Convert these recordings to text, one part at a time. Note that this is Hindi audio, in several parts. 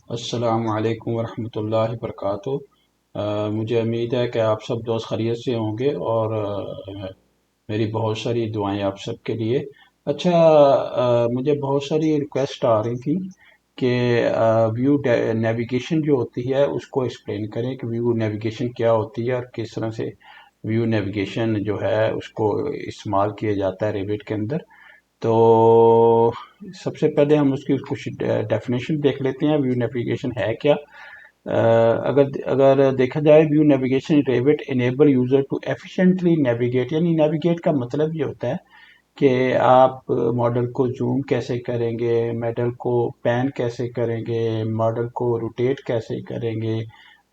अस्सलामु अलैकुम वरहमतुल्लाहि वबरकातुहू। मुझे उम्मीद है कि आप सब दोस्त खैरियत से होंगे और मेरी बहुत सारी दुआएं आप सबके लिए। अच्छा, मुझे बहुत सारी रिक्वेस्ट आ रही थी कि व्यू नेविगेशन जो होती है उसको एक्सप्लेन करें कि व्यू नेविगेशन क्या होती है और किस तरह से व्यू नेविगेशन जो है उसको इस्तेमाल किया जाता है रेविट के अंदर। तो सबसे पहले हम उसकी कुछ डेफिनेशन देख लेते हैं, व्यू नेविगेशन है क्या। अगर अगर देखा जाए, view navigation Revit enable user to efficiently navigate, यानी नेविगेट का मतलब ये होता है कि आप मॉडल को जूम कैसे करेंगे, मॉडल को पैन कैसे करेंगे, मॉडल को रोटेट कैसे करेंगे,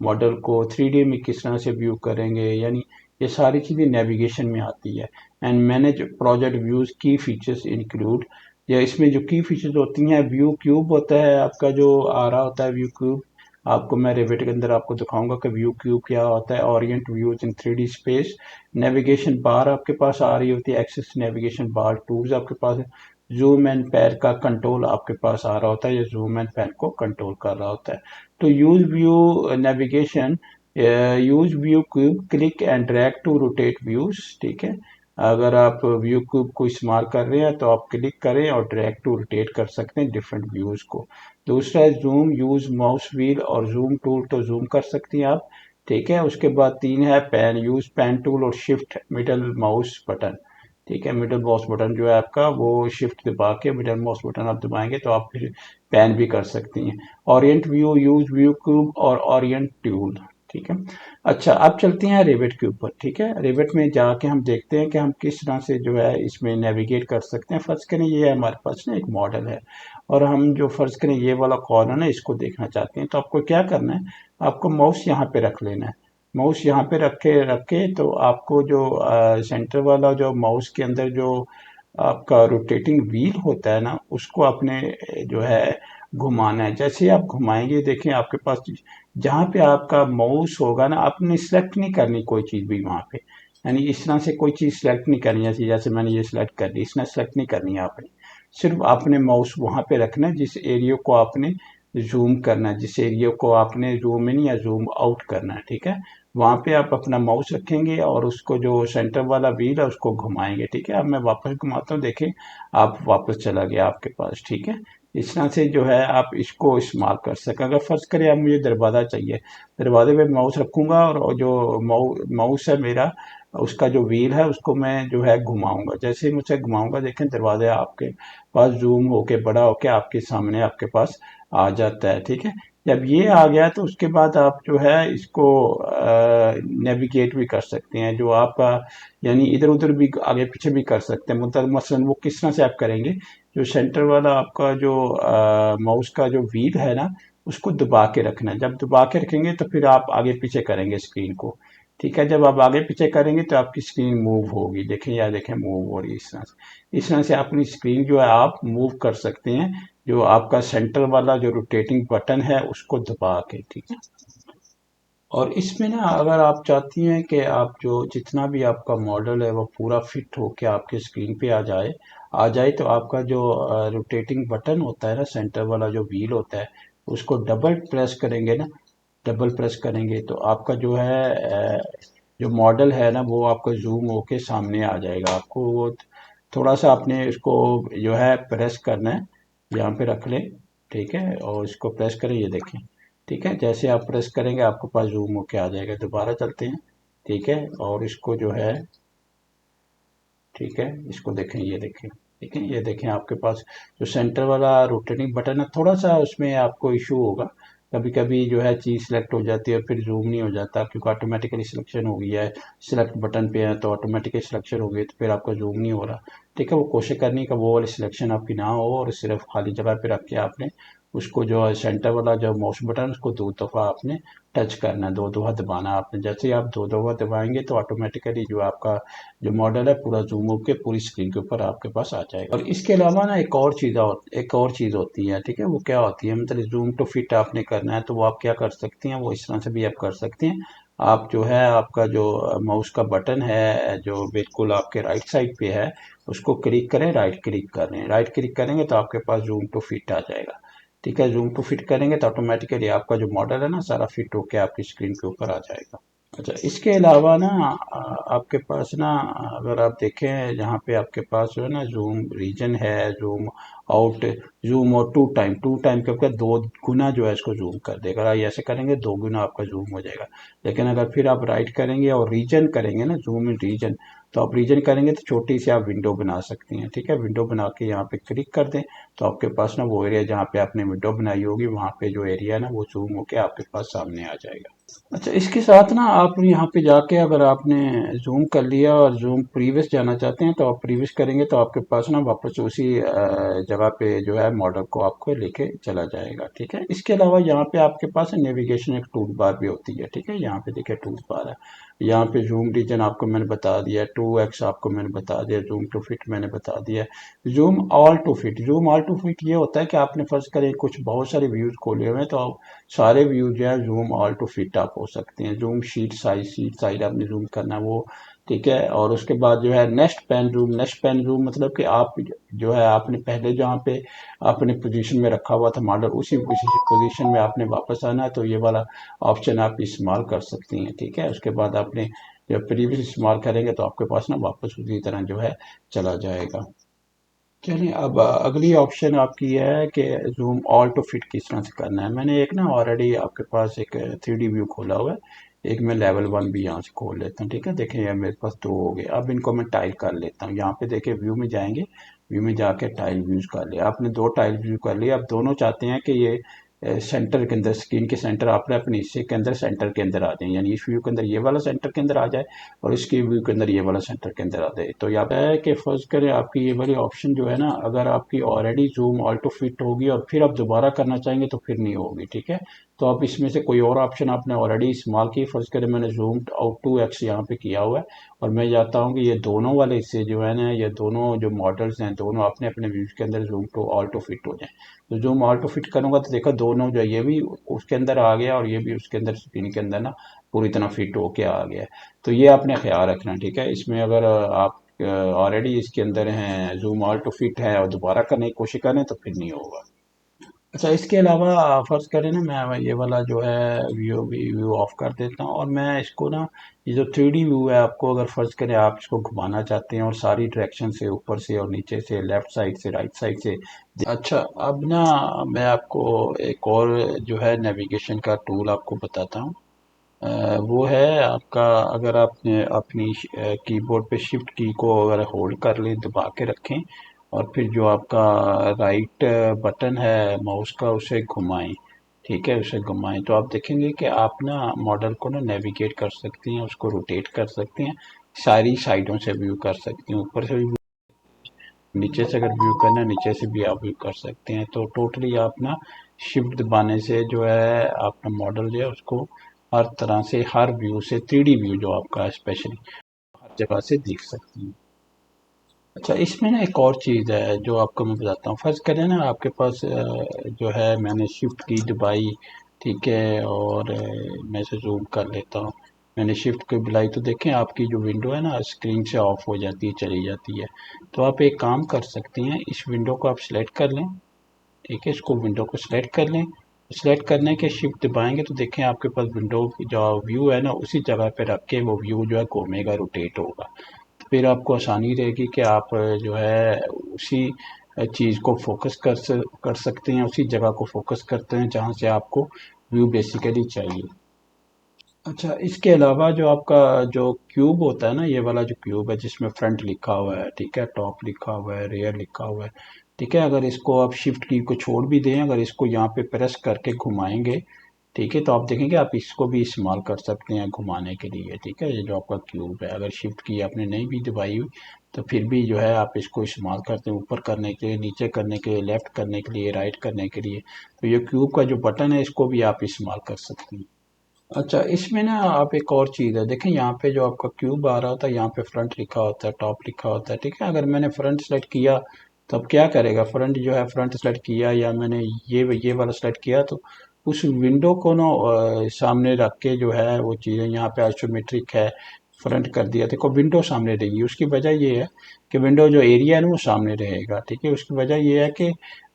मॉडल को थ्री डी में किस तरह से व्यू करेंगे, यानी ये सारी चीज़ें नेविगेशन में आती है। एंड मैनेज प्रोजेक्ट व्यूज की फीचर्स इंक्लूड, या इसमें जो की फीचर्स होती हैं, व्यू क्यूब होता है आपका जो आ रहा होता है व्यू क्यूब। आपको मैं रिविट के अंदर आपको दिखाऊंगा कि व्यू क्यूब क्या होता है। Orient views in three D space, navigation bar आपके पास आ रही होती है, एक्सेस नेविगेशन बार, टूल्स आपके पास है, जूम एंड पैन का कंट्रोल आपके पास आ रहा होता है, या जूम एंड पैन को कंट्रोल कर रहा होता है। तो use view navigation, use view cube click and drag to rotate views. ठीक है, अगर आप व्यू क्यूब को इस्तेमाल कर रहे हैं तो आप क्लिक करें और ड्रैग टू रोटेट कर सकते हैं डिफरेंट व्यूज को। दूसरा है जूम, यूज माउस व्हील और जूम टूल, तो जूम कर सकती हैं आप। ठीक है, उसके बाद तीन है पैन, यूज पैन टूल और शिफ्ट मिडल माउस बटन। ठीक है, मिडल माउस बटन जो है आपका वो शिफ्ट दबा के मिडल माउस बटन आप दबाएंगे तो आप फिर पैन भी कर सकती हैं। Orient view, use view cube और ओरिएंट टूल। ठीक है। अच्छा, अब चलते हैं रेविट के ऊपर। ठीक है, रेविट में जाके हम देखते हैं कि हम किस तरह से जो है इसमें नेविगेट कर सकते हैं। फर्ज करें ये हमारे पास ना एक मॉडल है, और हम जो फर्ज करें ये वाला कॉर्नर है इसको देखना चाहते हैं, तो आपको क्या करना है, आपको माउस यहाँ पे रख लेना है। माउस यहाँ पे रखे तो आपको जो सेंटर वाला जो माउस के अंदर जो आपका रोटेटिंग व्हील होता है ना, उसको आपने जो है घुमाना है। जैसे आप घुमाएंगे, देखें आपके पास जहाँ पे आपका माउस होगा ना, आपने सेलेक्ट नहीं करनी कोई चीज़ भी वहाँ पे, यानी इस तरह से कोई चीज़ सेलेक्ट नहीं करनी है। जैसे मैंने ये सेलेक्ट कर ली, इसने सेलेक्ट नहीं करनी है आपने। सिर्फ आपने माउस वहाँ पे रखना है जिस एरिया को आपने जूम करना है, जिस एरिया को आपने जूम इन या जूम आउट करना है। ठीक है, वहाँ पे आप अपना माउस रखेंगे और उसको जो सेंटर वाला व्हील है उसको घुमाएंगे। ठीक है, अब मैं वापस घुमाता हूँ, देखें आप वापस चला गया आपके पास। ठीक है, इस तरह से जो है आप इसको इस्तेमाल कर सकें। अगर फर्ज करें अब मुझे दरवाज़ा चाहिए, दरवाजे पे माउस रखूंगा और जो माउस है मेरा, उसका जो व्हील है उसको मैं जो है घुमाऊंगा। जैसे ही मुझे घुमाऊंगा, देखें दरवाजा आपके पास जूम होके बड़ा होके आपके सामने आपके पास आ जाता है। ठीक है, जब ये आ गया तो उसके बाद आप जो है इसको नेविगेट भी कर सकते हैं, जो आपका यानी इधर उधर भी आगे पीछे भी कर सकते हैं। मतलब मसलन वो किस तरह से आप करेंगे, जो सेंटर वाला आपका जो माउस का जो व्हील है ना, उसको दबा के रखना है। जब दबा के रखेंगे तो फिर आप आगे पीछे करेंगे स्क्रीन को। ठीक है, जब आप आगे पीछे करेंगे तो आपकी स्क्रीन मूव होगी। देखें, या देखें मूव हो रही है इस तरह से। इस तरह से अपनी स्क्रीन जो है आप मूव कर सकते हैं, जो आपका सेंटर वाला जो रोटेटिंग बटन है उसको दबा के। ठीक है, और इसमें ना अगर आप चाहती हैं कि आप जो जितना भी आपका मॉडल है वो पूरा फिट होके आपके स्क्रीन पे आ जाए तो आपका जो रोटेटिंग बटन होता है ना, सेंटर वाला जो व्हील होता है, उसको डबल प्रेस करेंगे ना, डबल प्रेस करेंगे तो आपका जो है जो मॉडल है ना वो आपका जूम होके सामने आ जाएगा। आपको वो थोड़ा सा आपने इसको जो है प्रेस करना है, यहाँ पे रख लें। ठीक है, और इसको प्रेस करें, ये देखें। ठीक है, जैसे आप प्रेस करेंगे आपके पास जूम होके आ जाएगा। दोबारा चलते हैं। ठीक है, और इसको जो है, ठीक है, इसको देखें, ये देखें। ठीक है, ये देखें आपके पास जो सेंटर वाला रोटेटिंग बटन है, थोड़ा सा उसमें आपको इशू होगा। कभी कभी जो है चीज़ सेलेक्ट हो जाती है और फिर जूम नहीं हो जाता, क्योंकि ऑटोमेटिकली सिलेक्शन हो गई है। सिलेक्ट बटन पे है तो ऑटोमेटिकली सिलेक्शन हो गई, तो फिर आपका जूम नहीं हो रहा। ठीक है, वो कोशिश करनी का वो वाली सिलेक्शन आपकी ना हो, और सिर्फ खाली जगह पे रख के आपने उसको जो है सेंटर वाला जो माउस बटन उसको दो दफ़ा आपने टच करना है, दो दफ़ा दबाना है आपने। जैसे ही आप दो दफ़ा दबाएंगे तो ऑटोमेटिकली जो आपका जो मॉडल है पूरा जूम होकर पूरी स्क्रीन के ऊपर आपके पास आ जाएगा। और इसके अलावा ना एक और चीज़ होती है। ठीक है, वो क्या होती है, मतलब जूम टू फिट आपने करना है तो वो आप क्या कर सकती हैं, वो इस तरह से भी आप कर सकते हैं। आप जो है आपका जो माउस का बटन है जो बिल्कुल आपके राइट साइड पे है, उसको क्लिक करें, राइट क्लिक करें, राइट क्लिक करेंगे तो आपके पास जूम टू फिट आ जाएगा। ठीक है, जूम टू फिट करेंगे तो ऑटोमेटिकली आपका जो मॉडल है ना सारा फिट होके आपकी स्क्रीन के ऊपर आ जाएगा। अच्छा, इसके अलावा ना आपके पास ना, अगर आप देखें जहाँ पे आपके पास जो है ना जूम रीजन है, जूम आउट, जूम और टू टाइम के ऊपर दो गुना जो है इसको जूम कर देगा। अगर आप ऐसे करेंगे दो गुना आपका जूम हो जाएगा। लेकिन अगर फिर आप राइट करेंगे और रीजन करेंगे ना, जूम इन रीजन, तो आप रीजन करेंगे तो छोटी सी आप विंडो बना सकती हैं। ठीक है, विंडो बना के यहाँ पे क्लिक कर दें तो आपके पास ना वो एरिया जहाँ पे आपने विंडो बनाई होगी वहाँ पे जो एरिया है ना वो जूम होके आपके पास सामने आ जाएगा। अच्छा, इसके साथ ना आप यहाँ पे जाके अगर आपने जूम कर लिया और जूम प्रीवियस जाना चाहते हैं तो आप प्रीवियस करेंगे तो आपके पास ना वापस उसी जगह पे जो है मॉडल को आपको लेके चला जाएगा। ठीक है, इसके अलावा यहाँ पे आपके पास नेविगेशन एक टूल बार भी होती है। ठीक है, यहाँ पे देखिए टूल बार है। यहाँ पे जूम रीजन आपको मैंने बता दिया, 2x आपको मैंने बता दिया, जूम टू फिट मैंने बता दिया, zoom all to fit. Zoom all to fit ये होता है कि आपने फर्ज करें कुछ बहुत सारे व्यूज खोले हुए हैं तो आप सारे व्यू जो है जूम ऑल टू फिट आप हो सकते हैं। जूम शीट साइड आपने जूम करना है वो। ठीक है, और उसके बाद जो है नेक्स्ट पेन जूम मतलब कि आप जो है आपने पहले जहाँ पे आपने पोजीशन में रखा हुआ था मॉडल उसी पोजीशन में आपने वापस आना है तो ये वाला ऑप्शन आप इस्तेमाल कर सकती हैं। ठीक है, उसके बाद आपने जब प्रीवियस इस्तेमाल करेंगे तो आपके पास ना वापस उसी तरह जो है चला जाएगा। चलिए, अब अगली ऑप्शन आपकी ये है कि जूम ऑल टू फिट किस तरह से करना है। मैंने एक ना ऑलरेडी आपके पास एक 3D व्यू खोला हुआ है। एक मैं लेवल 1 भी यहाँ से खोल लेता हूँ। ठीक है, देखें ये मेरे पास दो हो गए। अब इनको मैं टाइल कर लेता हूँ। यहाँ पे देखिए व्यू में जाएंगे, व्यू में जाके टाइल व्यूज कर लिया आपने, दो टाइल व्यू कर लिया। अब दोनों चाहते हैं कि ये सेंटर के अंदर, स्क्रीन के सेंटर आपने अपने हिस्से के अंदर सेंटर के अंदर आ जाए, यानी इस व्यू के अंदर ये वाला सेंटर के अंदर आ जाए और इसके व्यू के अंदर ये वाला सेंटर के अंदर आ जाए। तो याद है कि फर्ज करें आपकी ये वाली ऑप्शन जो है ना, अगर आपकी ऑलरेडी जूम ऑल्टो फिट होगी और फिर आप दोबारा करना चाहेंगे तो फिर नहीं होगी। ठीक है, तो आप इसमें से कोई और ऑप्शन आपने ऑलरेडी इस्तेमाल की, फर्ज करें मैंने जूम आउट 2x यहाँ पे किया हुआ है और मैं चाहता हूँ कि ये दोनों वाले हिस्से जो है ना, ये दोनों जो मॉडल्स हैं दोनों अपने अपने व्यूज के अंदर जूम टू ऑल्टो फिट हो जाए। तो जूम ऑल्टो फिट करूंगा तो देखो दोनों जो है, ये भी उसके अंदर आ गया और ये भी उसके अंदर स्क्रीन के अंदर ना पूरी तरह फिट होके आ गया। तो ये आपने ख्याल रखना। ठीक है, इसमें अगर आप ऑलरेडी इसके अंदर हैं, जूम ऑल टू फिट है और दोबारा करने की कोशिश करें तो फिर नहीं होगा। अच्छा, इसके अलावा फर्ज करें ना मैं ये वाला जो है व्यू ऑफ कर देता हूँ और मैं इसको ना, ये जो 3D व्यू है आपको अगर फर्ज करें आप इसको घुमाना चाहते हैं और सारी डायरेक्शन से, ऊपर से और नीचे से, लेफ्ट साइड से, राइट साइड से। अच्छा, अब ना मैं आपको एक और जो है नेविगेशन का टूल आपको बताता हूँ। वो है आपका, अगर आपने अपनी कीबोर्ड पे शिफ्ट की को अगर होल्ड कर लें, दबा के रखें और फिर जो आपका राइट बटन है माउस का उसे घुमाएं। ठीक है, उसे घुमाएं तो आप देखेंगे कि आप ना मॉडल को ना नेविगेट कर सकती हैं, उसको रोटेट कर सकते हैं, सारी साइडों से व्यू कर सकती हैं, ऊपर से भी, नीचे से अगर व्यू करना है नीचे से भी आप व्यू कर सकते हैं। तो टोटली आप ना शिफ्ट दबाने से जो है आपका मॉडल जो है उसको हर तरह से, हर व्यू से, 3D व्यू जो आपका है स्पेशली हर जगह से देख सकते हैं। अच्छा, इसमें ना एक और चीज़ है जो आपको मैं बताता हूँ। फर्ज करें ना आपके पास जो है मैंने शिफ्ट की दबाई, ठीक है, और मैं इसे जूम कर लेता हूँ। मैंने शिफ्ट की बुलाई तो देखें आपकी जो विंडो है ना स्क्रीन से ऑफ हो जाती है, चली जाती है। तो आप एक काम कर सकती हैं, इस विंडो को आप सिलेक्ट कर लें। ठीक है, इसको विंडो को सिलेक्ट कर लें। सिलेक्ट करने के शिफ्ट दबाएंगे तो देखें आपके पास विंडो की जो व्यू है ना उसी जगह पे रख के वो व्यू जो है घूमेगा, रोटेट होगा। फिर आपको आसानी रहेगी कि आप जो है उसी चीज़ को फोकस कर सकते हैं, उसी जगह को फोकस करते हैं जहाँ से आपको व्यू बेसिकली चाहिए। अच्छा, इसके अलावा जो आपका जो क्यूब होता है ना, ये वाला जो क्यूब है जिसमें फ्रंट लिखा हुआ है, ठीक है, टॉप लिखा हुआ है, रेयर लिखा हुआ है, ठीक है, अगर इसको आप शिफ्ट की को छोड़ भी दें, अगर इसको यहाँ पे प्रेस करके घुमाएंगे, ठीक है, तो आप देखेंगे आप इसको भी इस्तेमाल कर सकते हैं घुमाने के लिए। ठीक है, ये जो आपका क्यूब है अगर शिफ्ट की आपने नहीं भी दबाई हुई तो फिर भी जो है आप इसको इस्तेमाल करते हैं ऊपर करने के लिए, नीचे करने के लिए, लेफ्ट करने के लिए, राइट करने के लिए। तो ये क्यूब का जो बटन है इसको भी आप इस्तेमाल कर सकते हैं। अच्छा, इसमें ना आप एक और चीज़ है, देखें यहाँ पे जो आपका क्यूब आ रहा होता है यहाँ पे फ्रंट लिखा होता है, टॉप लिखा होता है। ठीक है, अगर मैंने फ्रंट सेलेक्ट किया तब क्या करेगा, फ्रंट जो है फ्रंट सेलेक्ट किया या मैंने ये वाला सेलेक्ट किया तो उस विंडो को ना सामने रख के जो है वो चीज़ें यहाँ पे आइसोमेट्रिक है, फ्रंट कर दिया, देखो विंडो सामने रहेगी। उसकी वजह ये है कि विंडो जो एरिया है ना वो सामने रहेगा। ठीक है, उसकी वजह ये है कि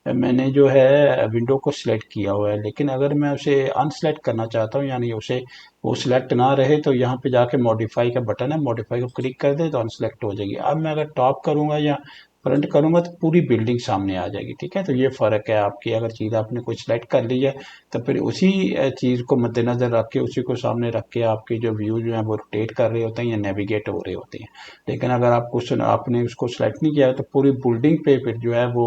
मैंने जो है विंडो को सिलेक्ट किया हुआ है, लेकिन अगर मैं उसे अनसेलेक्ट करना चाहता हूँ, यानी उसे वो सिलेक्ट ना रहे, तो यहाँ पे जाके मॉडिफाई का बटन है, मॉडिफाई को क्लिक कर दे तो अनसेलेक्ट हो जाएगी। अब मैं अगर टॉप करूंगा या फ्रंट करूंगा तो पूरी बिल्डिंग सामने आ जाएगी। ठीक है, तो ये फर्क है आपकी, अगर चीज़ आपने कोई सिलेक्ट कर ली है तो फिर उसी चीज़ को मद्देनजर रख के, उसी को सामने रख के आपके जो व्यू जो है वो रोटेट कर रहे होते हैं या नेविगेट हो रहे होते हैं। लेकिन अगर आपने उसको सिलेक्ट नहीं किया है तो पूरी बिल्डिंग पे फिर जो है वो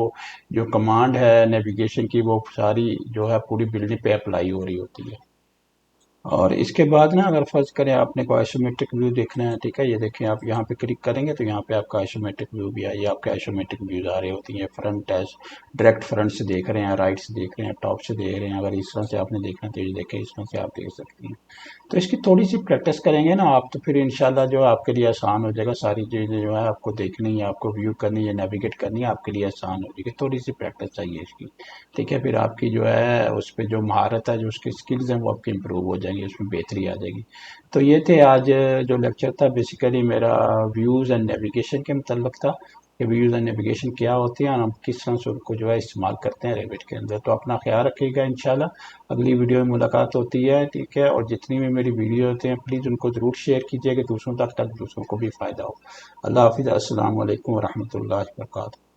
जो कमांड है नेविगेशन की, वो सारी जो है पूरी बिल्डिंग पे अप्लाई हो रही होती है। और इसके बाद ना, अगर फर्ज करें आपने को आइसोमेट्रिक व्यू देखना है, ठीक है, ये देखें, आप यहाँ पे क्लिक करेंगे तो यहाँ पे आपका आइसोमेट्रिक व्यू भी है। ये आपके आइसोमेट्रिक व्यूज आ रही होती हैं, फ्रंट एज डायरेक्ट फ्रंट से देख रहे हैं, राइट से देख रहे हैं, टॉप से देख रहे हैं। अगर इस तरह से आपने देखना तो ये देखें, इस तरह से आप देख सकते हैं। तो इसकी थोड़ी सी प्रैक्टिस करेंगे ना आप, तो फिर इंशाल्लाह जो है आपके लिए आसान हो जाएगा। सारी चीज़ें जो है आपको देखनी है, आपको व्यू करनी है, नेविगेट करनी है, आपके लिए आसान हो जाएगी। थोड़ी सी प्रैक्टिस चाहिए इसकी। ठीक है, फिर आपकी जो है उस पे जो महारत है, जो उसकी स्किल्स हैं, वो आपकी इंप्रूव हो जाएंगी, उसमें बेहतरी आ जाएगी। तो ये थे आज जो लेक्चर था, बेसिकली मेरा व्यूज़ एंड नेविगेशन के मतलब था कि व्यूज़ एंड नेविगेशन क्या होती है और हम किस तरह से उनको जो है इस्तेमाल करते हैं रेविट के अंदर। तो अपना ख्याल रखिएगा, इंशाल्लाह अगली वीडियो में मुलाकात होती है। ठीक है, और जितनी भी मेरी वीडियो होते हैं प्लीज़ उनको ज़रूर शेयर कीजिए कि दूसरों तक दूसरों को भी फ़ायदा हो। अल्लाह हाफिज़, अस्सलाम वालेकुम वरहमतुल्लाहि वबरकातुहू।